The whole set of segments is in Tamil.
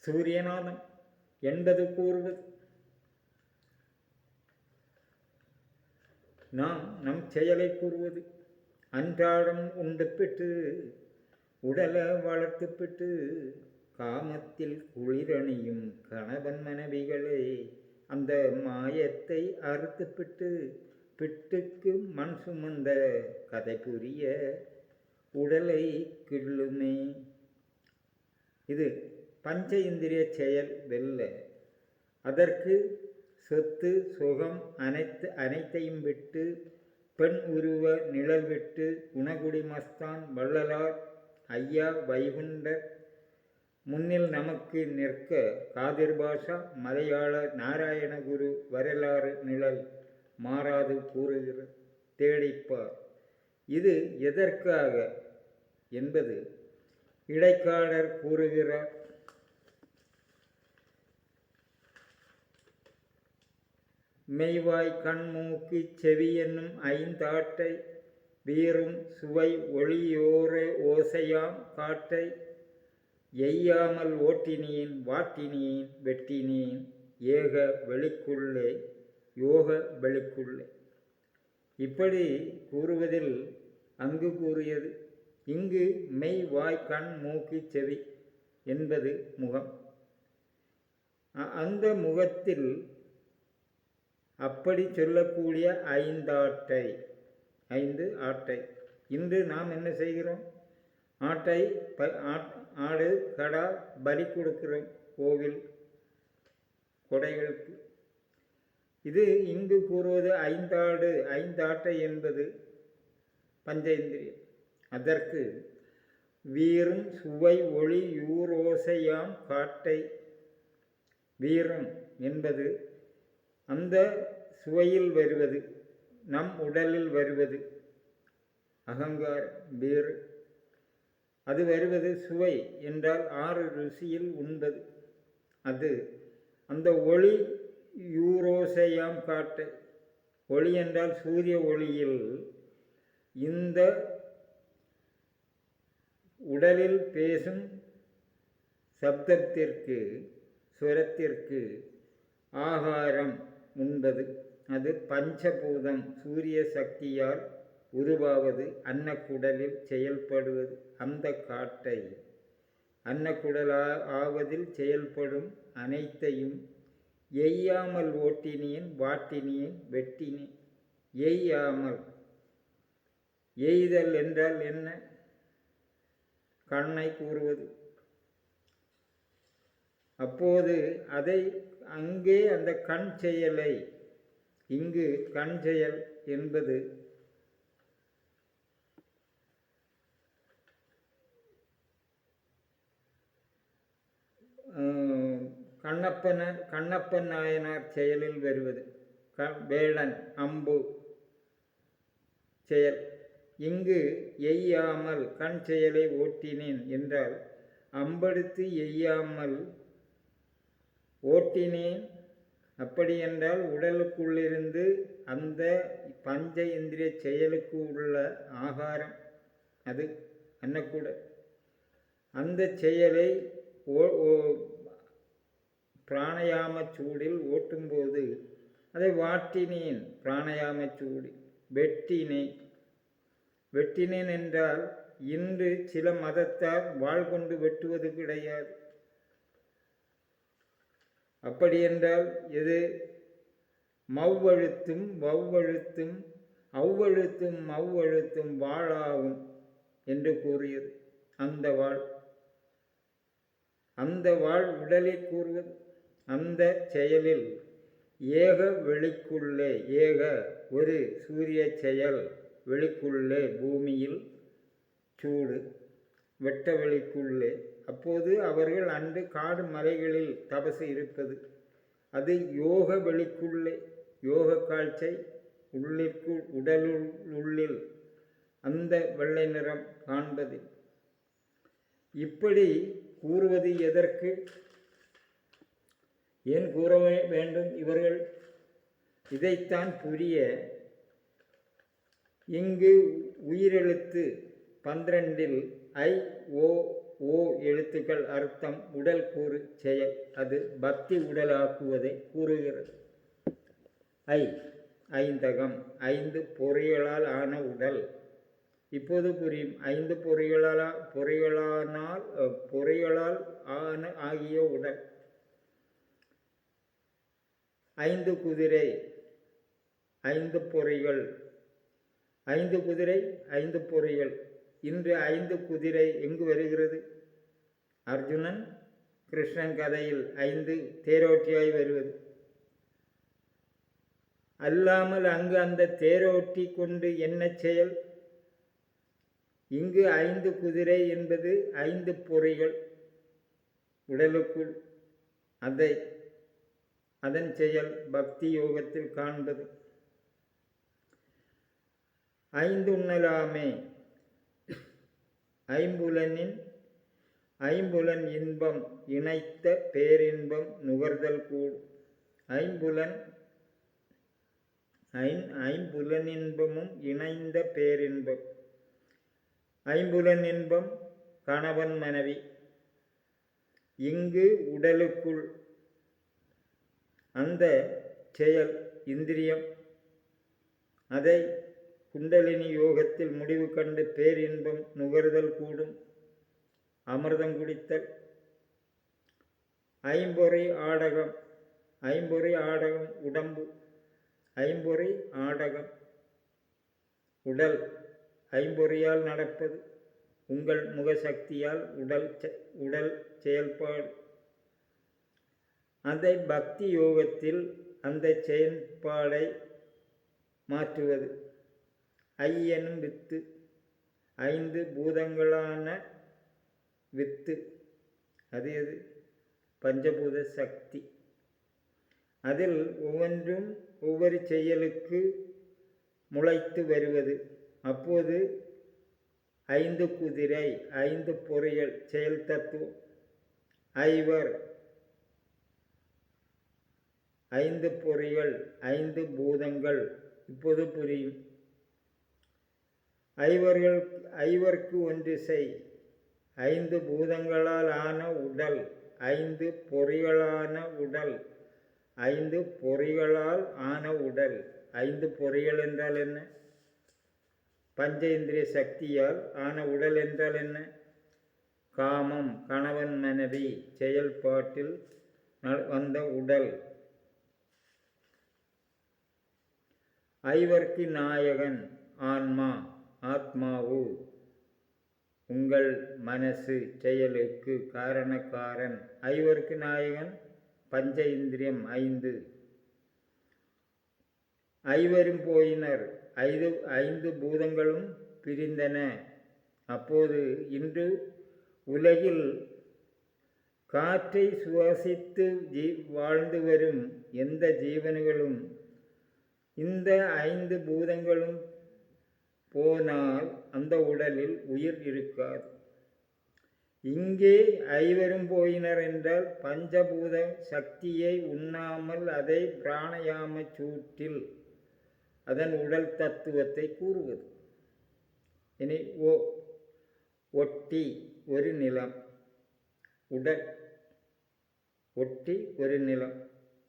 சூரியநாதம் என்பது கூறுவது. நாம் நம் செயலை கூறுவது. அன்றாடம் உண்டுபிட்டு உடலை வளர்த்துப்பிட்டு காமத்தில் குளிரணியும் கணவன் மனைவிகளே அந்த மாயத்தை அறுத்துப்பிட்டு பிட்டுக்கு மண் சுமந்த கதை புரிய உடலை கிள்ளுமே. இது பஞ்ச இந்திரிய செயல் வெல்ல. அதற்கு சொத்து சுகம் அனைத்தையும் விட்டு பெண் உருவ நிழல் விட்டு குணகுடி மஸ்தான் வள்ளலார் ஐயா வைகுண்டர் முன்னில் நமக்கு நிற்க காதிர் பாஷா மலையாள நாராயணகுரு வரலாறு நிழல் மாறாது கூறுகிறது. தேடிப்பார். இது எதற்காக என்பது இடைக்காடர் கூறுகிறார். மெய்வாய் கண் மூக்கு செவி என்னும் ஐந்தாட்டை வீறும் சுவை ஒளியோர ஓசையாம் காட்டை எய்யாமல் ஓட்டினேன் வாட்டினேன் வெட்டினேன் ஏக வெளிக்குள்ளே யோக வெளிக்குள்ளே. இப்படி கூறுவதில் அங்கு கூறியது. இங்கு மெய் வாய் கண் மூக்கு செவி என்பது முகம். அந்த முகத்தில் அப்படி சொல்லக்கூடிய ஐந்து ஆட்டை இன்று நாம் என்ன செய்கிறோம்? ஆடு கடா பலி கொடுக்கிறோம் கோவில் கொடைகளுக்கு. இது இங்கு கூறுவது ஐந்தாட்டை என்பது பஞ்சேந்திரியம். அதற்கு வீறும் சுவை ஒளி யூரோசையாம் காட்டை. வீரம் என்பது அந்த சுவையில் வருவது, நம் உடலில் வருவது அகங்காரம் வீறு. அது வருவது சுவை என்றால் 6 ருசியில் உண்பது. அது அந்த ஒளி யூரோசையாம் காட்டை. ஒளி என்றால் சூரிய ஒளியில் இந்த உடலில் பேசும் சப்தத்திற்கு சுரத்திற்கு ஆகாரம் உண்பது. அது பஞ்சபூதம் சூரிய சக்தியால் உருவாவது, அன்னக்குடலில் செயல்படுவது. அந்த காட்டை அன்னக்குடல் ஆவதில் செயல்படும் அனைத்தையும் எய்யாமல் ஓட்டினேன் வாட்டினேன் வெட்டினேன். எய்யாமல், எய்தல் என்றால் என்ன? கண்ணை கூறுவது. அப்போது அதை அங்கே அந்த கண் செயலை, இங்கு கண் செயல் என்பது கண்ணப்பன் நாயனார் செயலில் வருவது. வேடன் அம்பு செயல். இங்கு எய்யாமல் கண் செயலை ஓட்டினேன் என்றால் அம்பெடுத்து எய்யாமல் ஓட்டினேன். அப்படி என்றால் உடலுக்குள்ளிருந்து அந்த பஞ்ச இந்திரிய செயலுக்கு உள்ள ஆகாரம் அது அன்னக்கூட. அந்த செயலை பிராணயாம சூடில் ஓட்டும்போது அதை வாட்டினேன். பிராணயாம சூடில் வெட்டினேன் என்றால் இன்று சில மதத்தார் வாழ் கொண்டு வெட்டுவது கிடையாது. அப்படி என்றால் எது? மவ்வழுத்தும் வவ்வழுத்தும் அவ்வழுத்தும் மவ்வழுத்தும் வாழாகும் என்று கூறியது. அந்த வாழ் உடலில் கூறுவது. அந்த செயலில் ஏக வெளிக்குள்ளே, ஏக ஒரு சூரிய செயல், வெளிக்குள்ளே பூமியில் சூடு, வெட்ட வெளிக்குள்ளே. அப்போது அவர்கள் அன்று காடு மலைகளில் தபசு இருப்பது. அது யோக வெளிக்குள்ளே, யோக காட்சை உடலுள் உள்ளில் அந்த வெள்ளை நிறம் காண்பது. இப்படி கூறுவது எதற்கு? ஏன் கூற வேண்டும் இவர்கள்? இதைத்தான் புரிய இங்கு உயிரெழுத்து 12 I O ஓ எழுத்துக்கள் அர்த்தம் உடல் கூறு செயல். அது பக்தி உடலாக்குவதை கூறுகிறது. ஐந்தகம் 5 பொறிகளால் ஆன உடல். இப்போது புரியும். 5 பொறிகளால் ஆகிய உடல். 5 குதிரை 5 பொறிகள். 5 குதிரை 5 பொறிகள். இன்று 5 குதிரை எங்கு வருகிறது? அர்ஜுனன் கிருஷ்ணன் கதையில் 5 தேரோட்டியாய் வருவது அல்லாமல் அங்கு அந்த தேரோட்டி கொண்டு என்ன செயல்? இங்கு 5 குதிரை என்பது 5 பொறிகள் உடலுக்குள். அதன் செயல் பக்தி யோகத்தில் காண்பது. 5 உண்ணலாமே. ஐம்புலன் இன்பம் இணைத்த பேரின்பம் நுகர்தல் கூடும். ஐம்புலனின்பமும் இணைந்த பேரின்பம். ஐம்புலன் இன்பம் கணவன் மனைவி. இங்கு உடலுக்குள் அந்த செயல் இந்திரியம். அதை குண்டலினி யோகத்தில் முடிவு கண்டு பேரின்பம் நுகர்தல் கூடும். அமிர்தம் குடித்தல். ஐம்பொறி ஆடகம் உடம்பு. ஐம்பொறி ஆடகம் உடல். ஐம்பொறியால் நடப்பது. உங்கள் முகசக்தியால் உடல் செயல்பாடு. அதை பக்தி யோகத்தில் அந்த செயல்பாடை மாற்றுவது. எனும் வித்து. 5 பூதங்களான வித்து. அது பஞ்சபூத சக்தி. அதில் ஒவ்வொன்றும் ஒவ்வொரு செயலுக்கு முளைத்து வருவது. அப்போது 5 குதிரை 5 பொறிகள் செயல் தத்துவம். 5 பொறிகள் 5 பூதங்கள். இப்போது புரியும். ஐவர்க்கு ஒன்று செய். 5 பூதங்களால் ஆன உடல். 5 பொறிகளான உடல். 5 பொறிகளால் ஆன உடல். 5 பொறிகள் என்றால் என்ன? பஞ்சேந்திரிய சக்தியால் ஆன உடல் என்றால் என்ன? காமம் கணவன் மனைவி செயல்பாட்டில் வந்த உடல். ஐவர்க்கு நாயகன் ஆத்மாவு. உங்கள் மனசு செயலுக்கு காரணக்காரன். ஐவர்க்கு நாயகன் பஞ்ச இந்திரியம் 5. ஐவரும் போயினர். 5 பூதங்களும் பிரிந்தன. அப்போது இன்று உலகில் காற்றை சுவாசித்து வாழ்ந்து வரும் எந்த ஜீவன்களும் இந்த 5 பூதங்களும் போனால் அந்த உடலில் உயிர் இருக்காது. இங்கே ஐவரும் போயினர் என்றால் பஞ்சபூத சக்தியை உண்ணாமல் அதை பிராணயாம சூட்டில் அதன் உடல் தத்துவத்தை கூறுவது. இனி ஒட்டி ஒரு நிலம். உடல் ஒட்டி ஒரு நிலம்.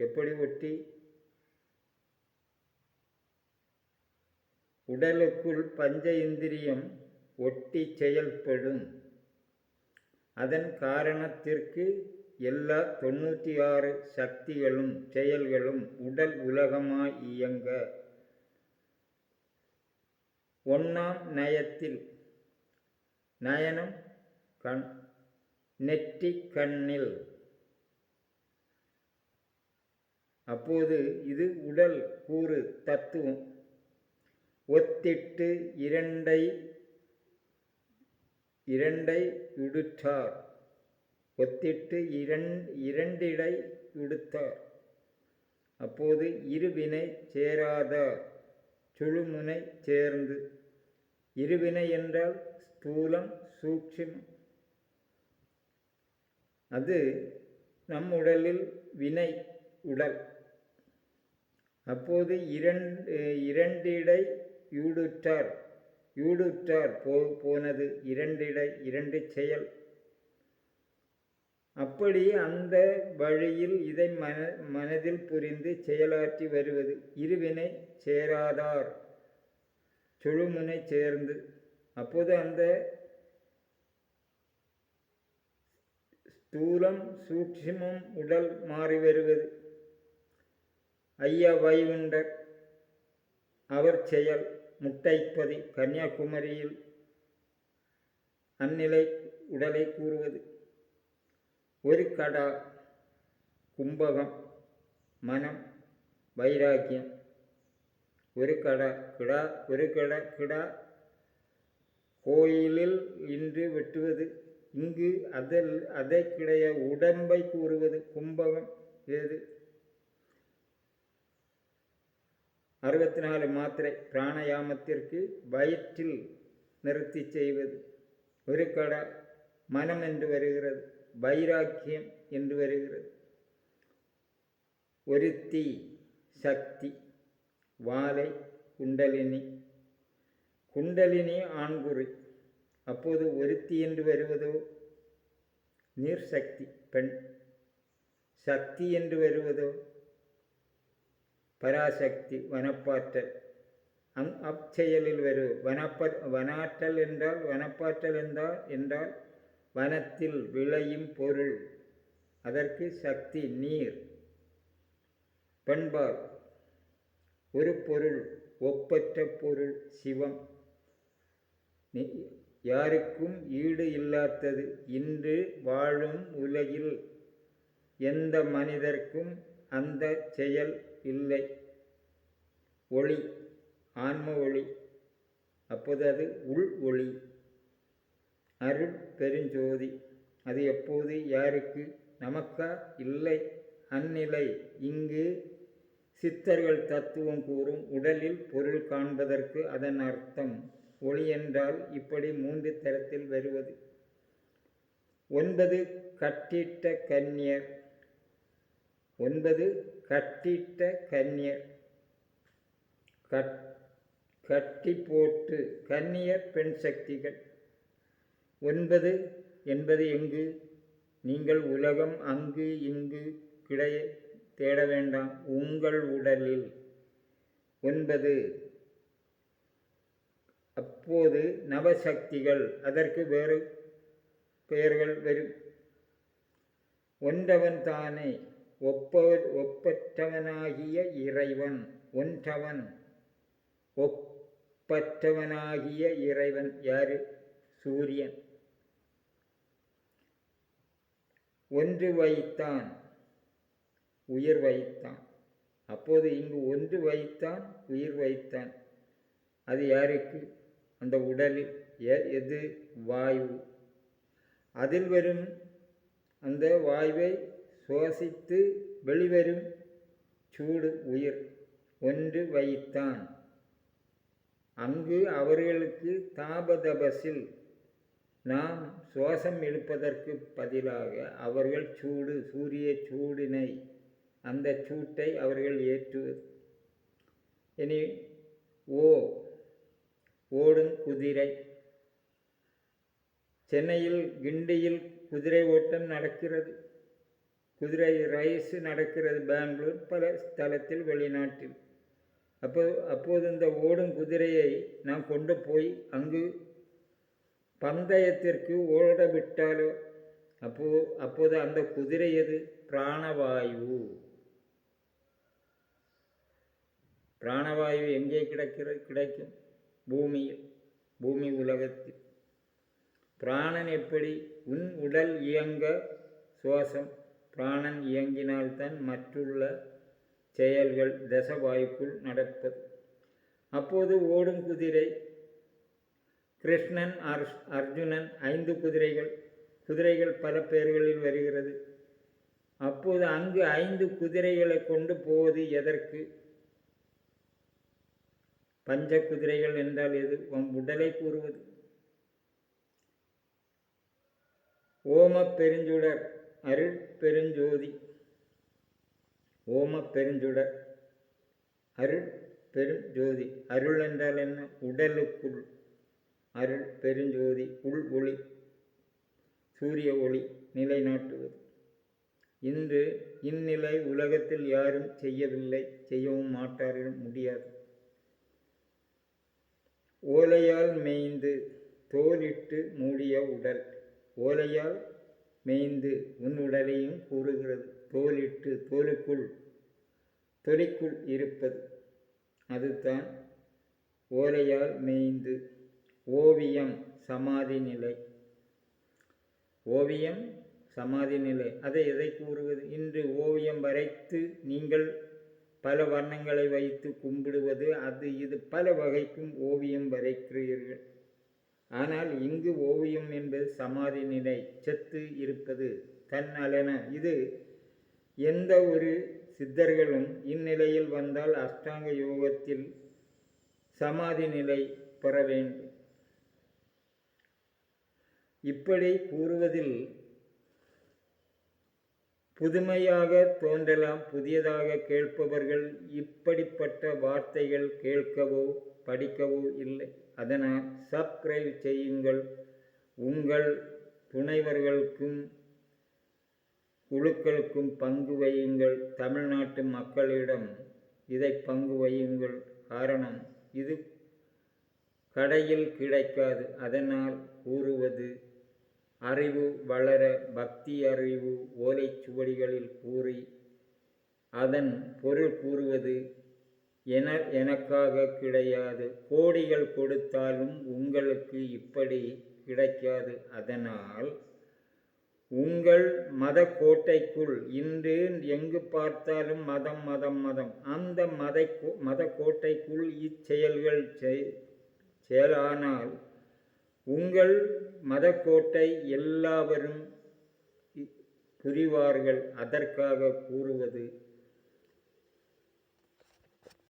எப்படி ஒட்டி? உடலுக்குள் பஞ்ச இந்திரியம் ஒட்டி செயல்படும். அதன் காரணத்திற்கு எல்லா 96 சக்திகளும் செயல்களும் உடல் உலகமாய் இயங்க. 1ஆம் நயத்தில் நயனம் கண். நெற்றி கண்ணில். அப்போது இது உடல் கூறு தத்துவம். ஒத்திட்டு இரண்டை உடுத்தார். ஒத்திட்டு இரண்டிடை உடுத்தார். அப்போது இருவினை சேராதார். சுழுமுனை சேர்ந்து. இருவினை என்றால் ஸ்தூலம் சூக்ஷ்மம். அது நம் உடலில் வினை உடல். அப்போது இரண்டிடை யூடுற்றார் போனது. இரண்டிடை 2 செயல். அப்படி அந்த வழியில் இதை மனதில் புரிந்து செயலாற்றி வருவது. இருவினை சேராதார் சுழுமுனை சேர்ந்து. அப்போது அந்த ஸ்தூலம் சூட்சுமம் உடல் மாறி வருவது. ஐயா வைகுண்டர் அவர் செயல் முட்டைப்பதி கன்னியாகுமரியில் அந்நிலை உடலை கூறுவது. ஒரு கடா கும்பகம் மனம் வைராக்கியம். ஒரு கிடா கோயிலில் இன்று வெட்டுவது. இங்கு அதை கிடைய உடம்பை கூறுவது. கும்பகம் ஏது 64 மாத்திரை பிராணயாமத்திற்கு வயிற்றில் நிறுத்தி செய்வது. ஒரு கடா மனம் என்று வருகிறது, வைராக்கியம் என்று வருகிறது. ஒரு தீ சக்தி வாலை குண்டலினி. குண்டலினி ஆண்குறி. அப்போது ஒருத்தி என்று வருவதோ நீர் சக்தி பெண். சக்தி என்று வருவதோ பராசக்தி வனப்பாற்றல். அச்செயலில் வருவது வனாற்றல் என்றால் வனப்பாற்றல் என்றால் வனத்தில் விளையும் பொருள். அதற்கு சக்தி நீர். பண்பால் ஒரு பொருள் ஒப்பற்ற பொருள் சிவம். யாருக்கும் ஈடு இல்லாதது. இன்று வாழும் உலகில் எந்த மனிதர்க்கும் அந்த செயல் இல்லை. ஒளி ஆன்ம ஒளி. அப்போது அது உள் ஒளி. அருள் பெருஞ்சோதி. அது எப்போது யாருக்கு? நமக்கா? இல்லை, அந்நிலை. இங்கு சித்தர்கள் தத்துவம் கூறும் உடலில் பொருள் காண்பதற்கு அதன் அர்த்தம். ஒளி என்றால் இப்படி 3 தரத்தில் வருவது. 9 கட்டிட்ட கன்னியர். 9 கட்டிட்ட கன்னியர். கட்டி போட்டு கன்னியர் பெண் சக்திகள். 9 என்பது எங்கு? நீங்கள் உலகம் அங்கு இங்கு தேட வேண்டாம். உங்கள் உடலில் 9. அப்போது நவசக்திகள். அதற்கு வேறு பெயர்கள் வரும். ஒன்றவன் தானே ஒப்பற்றவனாகிய இறைவன். ஒன்றவன் ஒப்பற்றவனாகிய இறைவன் யாரு? சூரியன். ஒன்று வைத்தான் உயிர் வைத்தான். அப்போது இங்கு ஒன்று வைத்தான் உயிர் வைத்தான். அது யாருக்கு? அந்த உடலில். எது? வாயு. அதில் வரும் அந்த வாயுவை சுவாசித்து வெளிவரும் சூடு உயிர். ஒன்று வைத்தான். அங்கு அவர்களுக்கு தாபதபசில் நாம் சுவாசம் இழுப்பதற்கு பதிலாக அவர்கள் சூரிய சூடினை அந்த சூட்டை அவர்கள் ஏற்றுவது. இனி ஓடும் குதிரை. சென்னையில் கிண்டியில் குதிரை ஓட்டம் நடக்கிறது. குதிரை ரேஸ் நடக்கிறது. பெங்களூர் பல ஸ்தலத்தில் வெளிநாட்டில். அப்போது இந்த ஓடும் குதிரையை நாம் கொண்டு போய் அங்கு பந்தயத்திற்கு ஓட விட்டாலோ அப்போது அந்த குதிரை எது? பிராணவாயு. பிராணவாயு எங்கே கிடைக்கும்? பூமியில். பூமி உலகத்தில். பிராணன் எப்படி? உன் உடல் இயங்க சுவாசம். பிராணன் இயங்கினால்தான் மற்றுள்ள செயல்கள் தசவாயுக்குள் நடப்பது. அப்போது ஓடும் குதிரை. கிருஷ்ணன் அர்ஜுனன் 5 குதிரைகள். குதிரைகள் பல பெயர்களில் வருகிறது. அப்போது அங்கு 5 குதிரைகளை கொண்டு போவது எதற்கு? பஞ்ச குதிரைகள் என்றால் எது? உடலை கூறுவது. ஓம பெருஞ்சுடர் அருள் பெருஞ்சோதி. ஓம பெருஞ்சுடர் அருள் பெருஞ்சோதி. அருள் என்றால் என்ன? உடலுக்குள். அருள் பெருஞ்சோதி உள் ஒளி. சூரிய ஒளி நிலைநாட்டுவது. இன்று இந்நிலை உலகத்தில் யாரும் செய்யவில்லை, செய்யவும் மாட்டார்கள், முடியாது. ஓலையால் மேய்ந்து தோலிட்டு மூடிய உடல், ஓலையால் மேய்ந்து உன் உடலையும் கூறுகிறது. தோலிட்டு தொலிக்குள் இருப்பது, அதுதான் ஓலையால் மேய்ந்து. ஓவியம் சமாதி நிலை, ஓவியம் சமாதி நிலை. அதை எதை கூறுவது? இன்று ஓவியம் வரைத்து நீங்கள் பல வண்ணங்களை வைத்து கும்பிடுவது, அது இது பல வகைக்கும் ஓவியம் வரைக்கிறீர்கள். ஆனால் இங்கு ஓவியம் என்பது சமாதி நிலை, செத்து இருப்பது, தன்னலன. இது எந்த ஒரு சித்தர்களும் இந்நிலையில் வந்தால் அஷ்டாங்க யோகத்தில் சமாதி நிலை பெற வேண்டும். இப்படி கூறுவதில் புதுமையாக தோன்றலாம். புதியதாக கேட்பவர்கள் இப்படிப்பட்ட வார்த்தைகள் கேட்கவோ படிக்கவோ இல்லை. அதனால் சப்ஸ்கிரைப் செய்யுங்கள். உங்கள் துணைவர்களுக்கும் குழுக்களுக்கும் பங்கு வையுங்கள். தமிழ்நாட்டு மக்களிடம் இதை பங்கு வையுங்கள். காரணம், இது கடையில் கிடைக்காது. அதனால் கூறுவது, அறிவு வளர பக்தி அறிவு ஓலைச்சுவடிகளில் கூறி அதன் பொருள் கூறுவது எனக்காக கிடையாது. கோடிகள் கொடுத்தாலும் உங்களுக்கு இப்படி கிடைக்காது. அதனால் உங்கள் மத கோட்டைக்குள் இன்று எங்கு பார்த்தாலும் மதம் மதம் மதம். அந்த மத கோட்டைக்குள் இச்செயல்கள் செயலானால் உங்கள் மதக்கோட்டை எல்லாவரும் புரிவார்கள். அதற்காக கூறுவது